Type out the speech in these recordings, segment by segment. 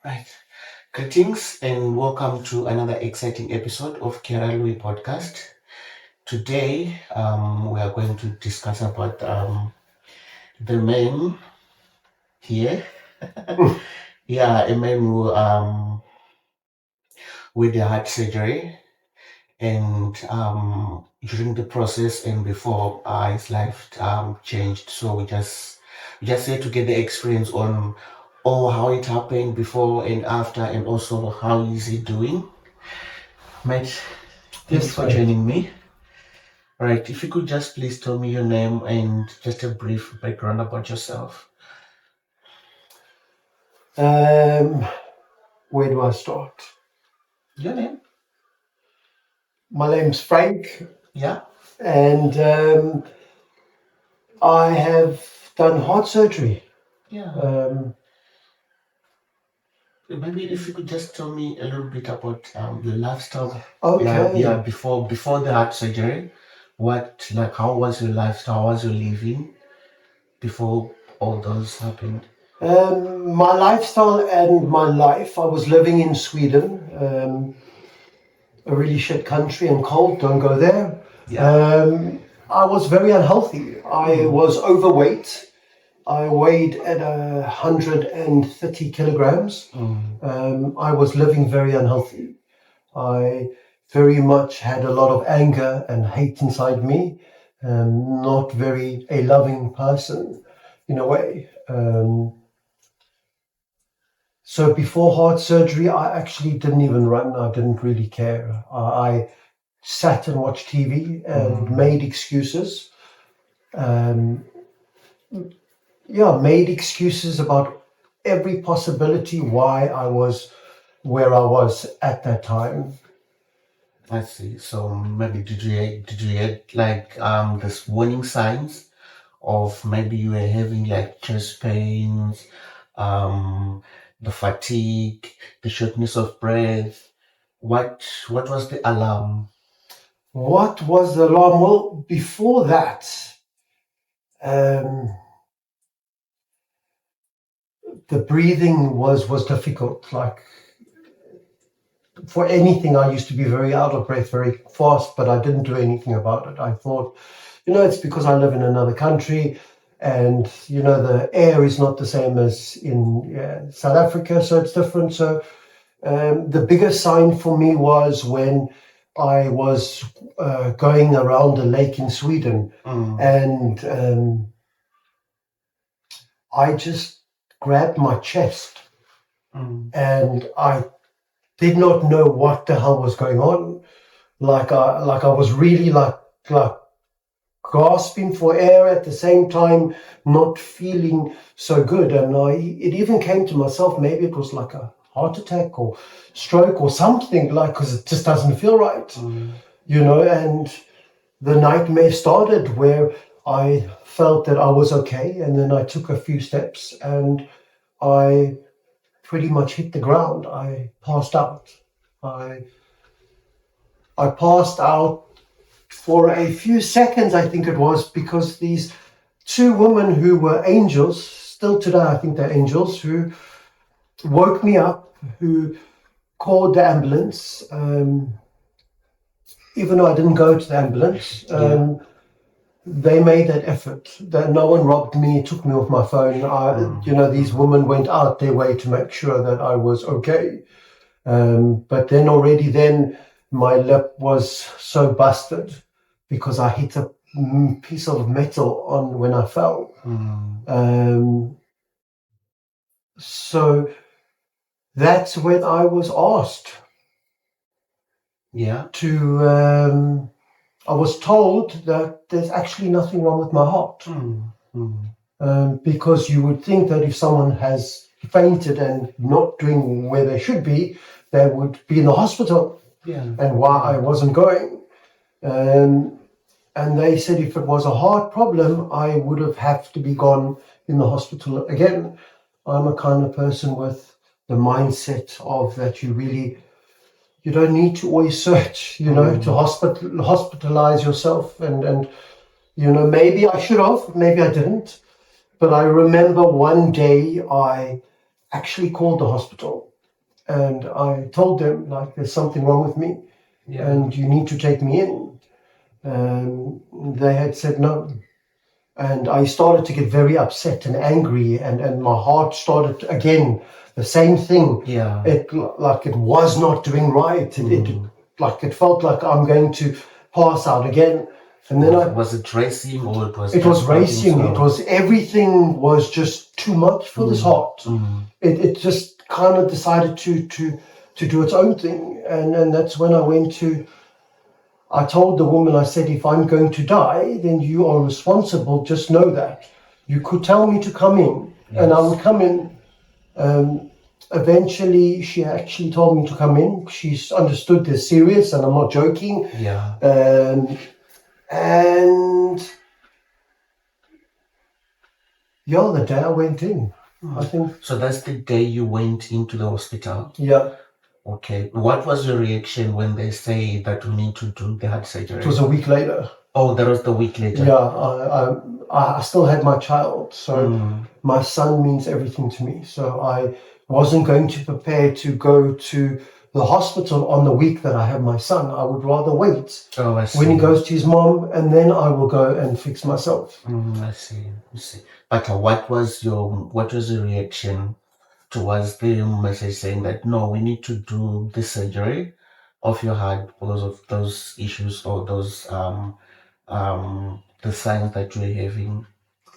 Right. Greetings and welcome to another exciting episode of Kera Lui podcast. Today, we are going to discuss about the man here. Yeah, a man who with the heart surgery, and during the process and before his life changed. So we just here to get the experience on how it happened before and after, and also how is he doing. Mate, thanks for joining me. All right, if you could just please tell me your name and just a brief background about yourself. Where do I start? Your name? My name's Frank, Yeah. and I have done heart surgery. Yeah. Um, Maybe if you could just tell me a little bit about your lifestyle. okay. Yeah. Before the heart surgery, how was your lifestyle? How was your living before all those happened? My lifestyle and my life. I was living in Sweden, a really shit country and cold. Don't go there. Yeah. I was very unhealthy. I was overweight. I weighed at 130 kilograms. I was living very unhealthy. I very much had a lot of anger and hate inside me. Not very a loving person in a way. So before heart surgery, I actually didn't even run. I didn't really care. I sat and watched TV and made excuses. Made excuses about every possibility why I was where I was at that time. I see. So maybe did you get like this warning signs of maybe you were having like chest pains, the fatigue, the shortness of breath? What was the alarm? What was the alarm? Well, before that, um, the breathing was difficult. Like for anything, I used to be very out of breath very fast, but I didn't do anything about it. I thought, it's because I live in another country, and the air is not the same as in South Africa, so it's different. So the biggest sign for me was when I was going around a lake in Sweden, and I just grabbed my chest, and I did not know what the hell was going on. Like I was really like gasping for air at the same time, not feeling so good. And it even came to myself, maybe it was like a heart attack or stroke or something, like, because it just doesn't feel right, and the nightmare started where I felt that I was okay, and then I took a few steps and I pretty much hit the ground. I passed out. I passed out for a few seconds, I think it was, because these two women who were angels, still today I think they're angels, who woke me up, who called the ambulance, even though I didn't go to the ambulance. They made that effort, that no one robbed me, took me off my phone. These women went out their way to make sure that I was okay. But then my lip was so busted because I hit a piece of metal on when I fell. So that's when I was asked to. I was told that there's actually nothing wrong with my heart. Because you would think that if someone has fainted and not doing where they should be, they would be in the hospital. And why I wasn't going. And they said if it was a heart problem, I would have to be gone in the hospital again. I'm a kind of person with the mindset of that you don't need to always search, to hospitalize yourself. And maybe I should have, maybe I didn't. But I remember one day I actually called the hospital and I told them, like, there's something wrong with me and you need to take me in. They had said no. And I started to get very upset and angry, and my heart started again, the same thing. Yeah. It like it was not doing right. It felt like I'm going to pass out again. And then Was it racing or it was? It was racing. It was everything was just too much for this heart. It just kind of decided to do its own thing, and that's when I went to. I told the woman, I said, if I'm going to die, then you are responsible. Just know that. You could tell me to come in, and I would come in. Eventually, she actually told me to come in. She's understood this serious, and I'm not joking. Yeah. And yeah, the day I went in, I think. So that's the day you went into the hospital? Yeah. Okay. What was your reaction when they say that we need to do the heart surgery? It was a week later. Oh, that was the week later. Yeah, I still had my child, so my son means everything to me. So I wasn't going to prepare to go to the hospital on the week that I have my son. I would rather wait when he goes to his mom, and then I will go and fix myself. I see. But what was your reaction towards the message saying that no, we need to do the surgery of your heart because of those issues or those the signs that you're having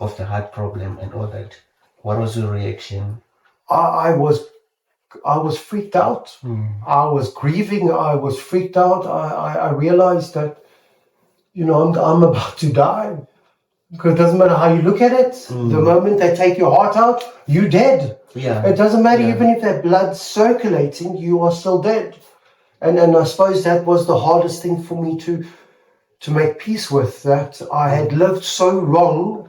of the heart problem and all that? What was your reaction? I was freaked out. I was grieving. I was freaked out. I realized that, I'm about to die. Because it doesn't matter how you look at it. The moment they take your heart out, you're dead. Yeah. It doesn't matter even if that blood's circulating, you are still dead. And I suppose that was the hardest thing for me to make peace with, that I had lived so wrong,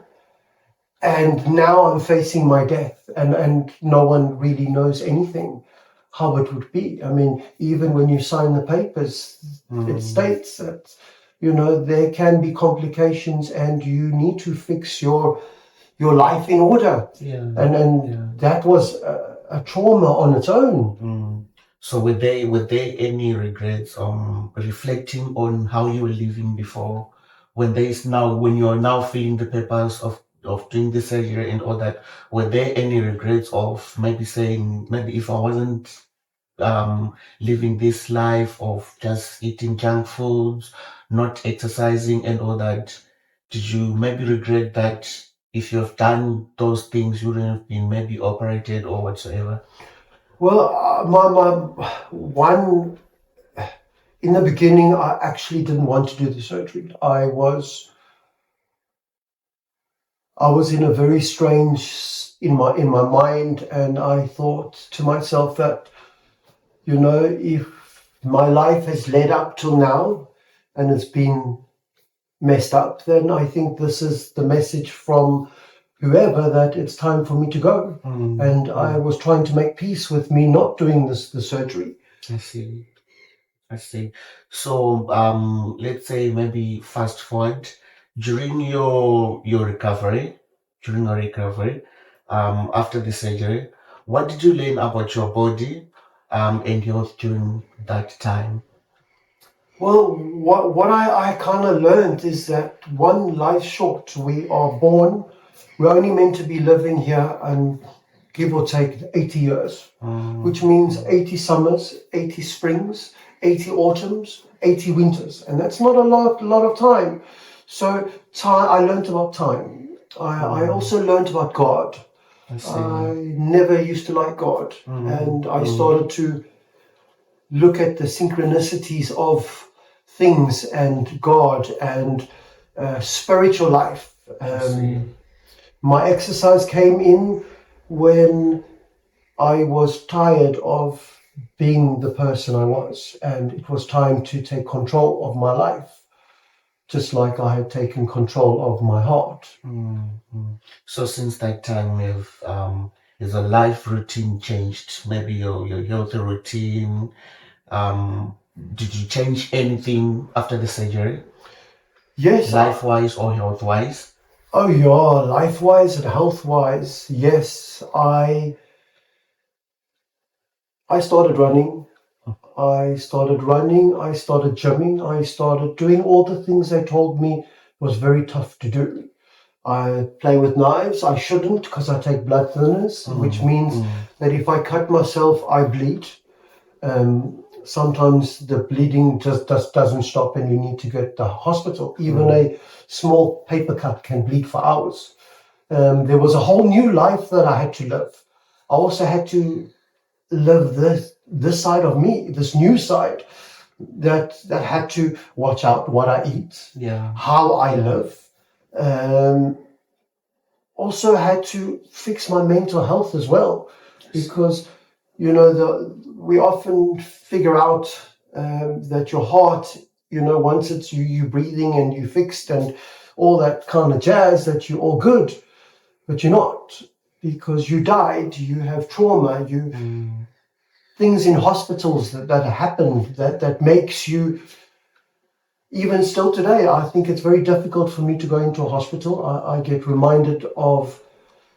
and now I'm facing my death, and no one really knows anything how it would be. I mean, even when you sign the papers, it states that, there can be complications and you need to fix your life in order. And that was a trauma on its own. So were there any regrets reflecting on how you were living before, when you're now feeling the papers of doing the surgery and all that? Were there any regrets of maybe saying, maybe if I wasn't living this life of just eating junk foods, not exercising and all that, did you maybe regret that if you have done those things, you wouldn't have been maybe operated or whatsoever? Well, my in the beginning, I actually didn't want to do the surgery. I was in a very strange in my mind, and I thought to myself that, if my life has led up till now and it's been messed up, then I think this is the message from whoever that it's time for me to go. And I was trying to make peace with me not doing the surgery. I see. So let's say maybe fast forward during your recovery, after the surgery, what did you learn about your body and health during that time? Well, what I kind of learned is that one life short. We are born, we're only meant to be living here, and give or take 80 years, which means 80 summers, 80 springs, 80 autumns, 80 winters, and that's not a lot of time. So I learned about time. I also learned about God. I never used to like God, and I started to look at the synchronicities of things and God and spiritual life. My exercise came in when I was tired of being the person I was, and it was time to take control of my life, just like I had taken control of my heart. So since that time, is a life routine changed? Maybe your health routine. Did you change anything after the surgery? Yes. Life-wise or health-wise? Oh yeah, life-wise and health-wise, yes. I started running. I started gymming, I started doing all the things they told me was very tough to do. I play with knives. I shouldn't because I take blood thinners, which means that if I cut myself, I bleed. Sometimes the bleeding just doesn't stop and you need to go to the hospital. Even a small paper cut can bleed for hours. There was a whole new life that I had to live. I also had to live this side of me, this new side that had to watch out what I eat, how I live. Also had to fix my mental health as well, because we often figure out that your heart, once it's you breathing and you fixed and all that kind of jazz, that you're all good, but you're not, because you died, you have trauma, things in hospitals that happened that makes you. Even still today, I think it's very difficult for me to go into a hospital. I get reminded of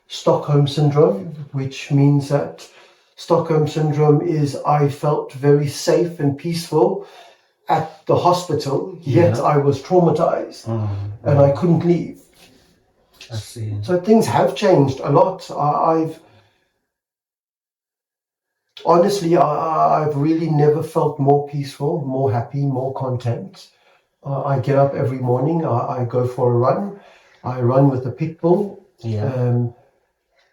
Stockholm Syndrome, which means that Stockholm Syndrome is I felt very safe and peaceful at the hospital, yet I was traumatized and I couldn't leave. I see. So things have changed a lot. Honestly, I've really never felt more peaceful, more happy, more content. I get up every morning. I go for a run. I run with a pit bull.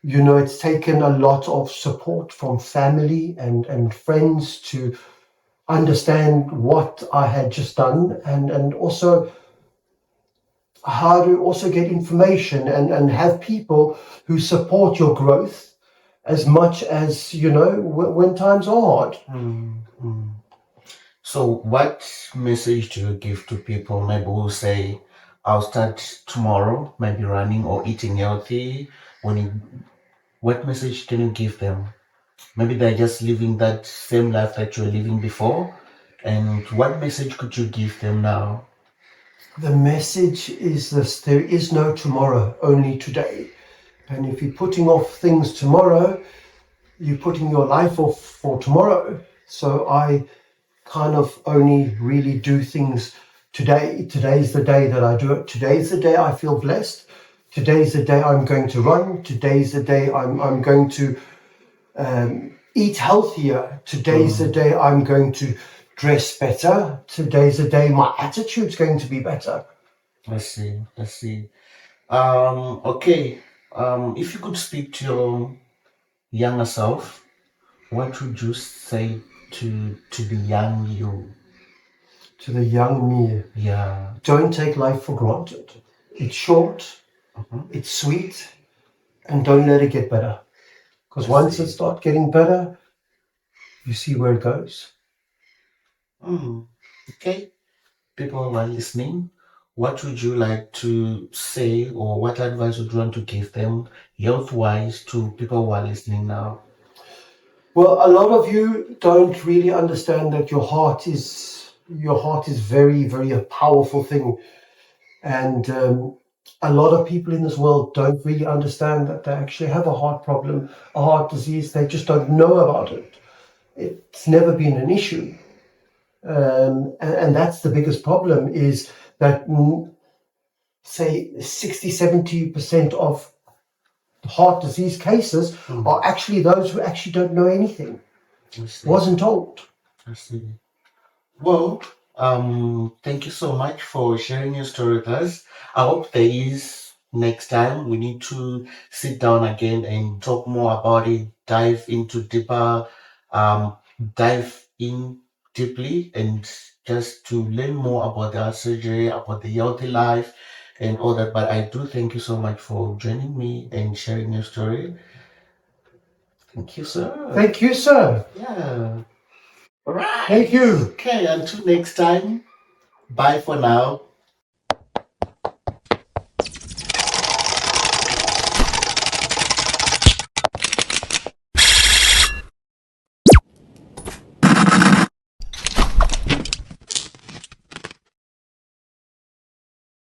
It's taken a lot of support from family and friends to understand what I had just done, and also how to also get information and have people who support your growth as much as, when times are hard. So what message do you give to people? Maybe we'll say, I'll start tomorrow, maybe running or eating healthy. What message can you give them? Maybe they're just living that same life that you were living before. And what message could you give them now? The message is this: there is no tomorrow, only today. And if you're putting off things tomorrow, you're putting your life off for tomorrow. So I kind of only really do things today. Today's the day that I do it. Today's the day I feel blessed. Today's the day I'm going to run. Today's the day I'm going to eat healthier. Today's the day I'm going to dress better. Today's the day my attitude's going to be better. I see. Okay. If you could speak to your younger self, what would you say to the young you? To the young me, Yeah. don't take life for granted. It's short, it's sweet, and don't let it get better. Because once it starts getting better, you see where it goes. Okay. People who are listening, what would you like to say, or what advice would you want to give them health-wise to people who are listening now? Well, a lot of you don't really understand that your heart is very, very a powerful thing. And a lot of people in this world don't really understand that they actually have a heart problem, a heart disease. They just don't know about it. It's never been an issue. And that's the biggest problem, is that say 60-70% of heart disease cases are actually those who actually don't know anything, wasn't told. I see. Well, thank you so much for sharing your story with us. I hope there is next time we need to sit down again and talk more about it, dive in deeply, and just to learn more about the surgery, about the healthy life and all that. But I do thank you so much for joining me and sharing your story. Thank you, sir. Thank you, sir. Yeah. All right. Thank you. Okay, until next time. Bye for now.